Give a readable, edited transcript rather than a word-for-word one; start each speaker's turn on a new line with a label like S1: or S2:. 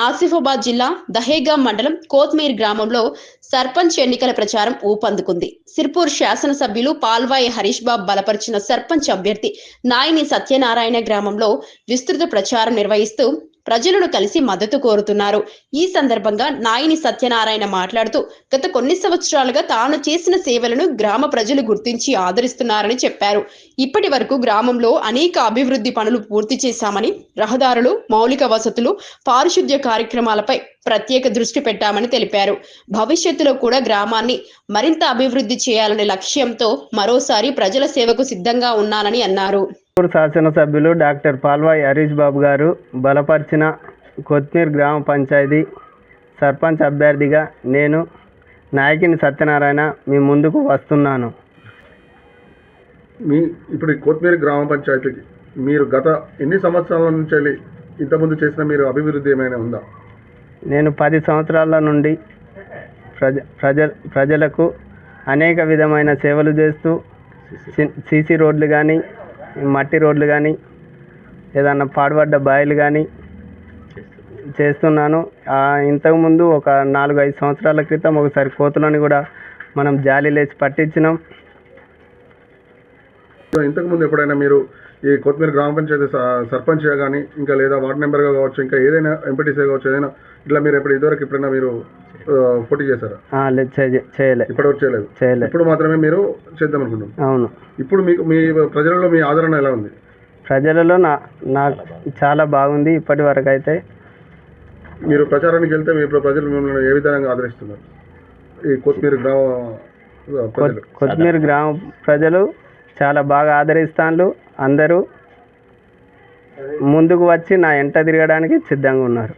S1: ఆసిఫాబాద్ జిల్లా దహేగాం మండలం కోత్మీర్ గ్రామంలో సర్పంచ్ ఎన్నికల ప్రచారం ఊపందుకుంది. సిర్పూర్ శాసనసభ్యులు పాల్వాయి హరీష్ బాబు బలపరిచిన సర్పంచ్ అభ్యర్థి నాయిని సత్యనారాయణ గ్రామంలో విస్తృత ప్రచారం నిర్వహిస్తూ ప్రజలను కలిసి మద్దతు కోరుతున్నారు. ఈ సందర్భంగా నాయిని సత్యనారాయణ మాట్లాడుతూ గత కొన్ని సంవత్సరాలుగా తాను చేసిన సేవలను గ్రామ ప్రజలు గుర్తించి ఆదరిస్తున్నారని చెప్పారు. ఇప్పటి వరకు గ్రామంలో అనేక అభివృద్ధి పనులు పూర్తి చేశామని, రహదారులు, మౌలిక వసతులు, పారిశుద్ధ్య కార్యక్రమాలపై ప్రత్యేక దృష్టి పెట్టామని తెలిపారు. భవిష్యత్తులో కూడా గ్రామాన్ని మరింత అభివృద్ధి చేయాలనే లక్ష్యంతో మరోసారి ప్రజల సేవకు సిద్ధంగా ఉన్నానని అన్నారు.
S2: శాసనసభ్యులు డాక్టర్ పాల్వాయి హరీష్ బాబు గారు బలపరిచిన కొత్మీర్ గ్రామ పంచాయతీ సర్పంచ్ అభ్యర్థిగా నేను నాయకిని సత్యనారాయణ మీ ముందుకు వస్తున్నాను.
S3: ఇప్పుడు కొత్మీర్ గ్రామ పంచాయతీకి మీరు గత ఎన్ని సంవత్సరాల నుంచి ఇంతకుముందు చేసిన మీరు అభివృద్ధి ఏమైనా ఉందా?
S2: నేను 10 సంవత్సరాల నుండి ప్రజలకు అనేక విధమైన సేవలు చేస్తూ సీసీ రోడ్లు కానీ, మట్టి రోడ్లు కానీ, ఏదన్నా పాడుపడ్డ బాయిలు కానీ చేస్తున్నాను. ఇంతకుముందు ఒక 4-5 సంవత్సరాల క్రితం ఒకసారి కోతులని కూడా మనం జాలీలేసి పట్టించినాం.
S3: ఇంతకుముందు ఎప్పుడైనా మీరు ఈ కొత్మీర్ గ్రామ పంచాయతీ సర్పంచ్గా కానీ, ఇంకా లేదా వార్డు మెంబర్గా కావచ్చు, ఇంకా ఏదైనా ఎంపీటీసీ కావచ్చు, ఏదైనా ఇట్లా మీరు ఇదివరకు ఎప్పుడైనా మీరు పోటీ చేశారా?
S2: చేయలేదు.
S3: ఇప్పటివరకు చేయలేదు. ఇప్పుడు మాత్రమే మీరు చేద్దాం అనుకుంటున్నాం.
S2: అవును.
S3: ఇప్పుడు మీకు మీ ప్రజలలో మీ ఆదరణ ఎలా ఉంది?
S2: ప్రజలలో నాకు చాలా బాగుంది. ఇప్పటి వరకు అయితే
S3: మీరు ప్రచారానికి వెళ్తే మీ ప్రజలు మిమ్మల్ని ఏ విధంగా ఆదరిస్తున్నారు? ఈ కొత్మీర్
S2: గ్రామ ప్రజలు చాలా బాగా ఆదరిస్తాను. అందరూ ముందుకు వచ్చి నా ఎంట తిరగడానికి సిద్ధంగా ఉన్నారు.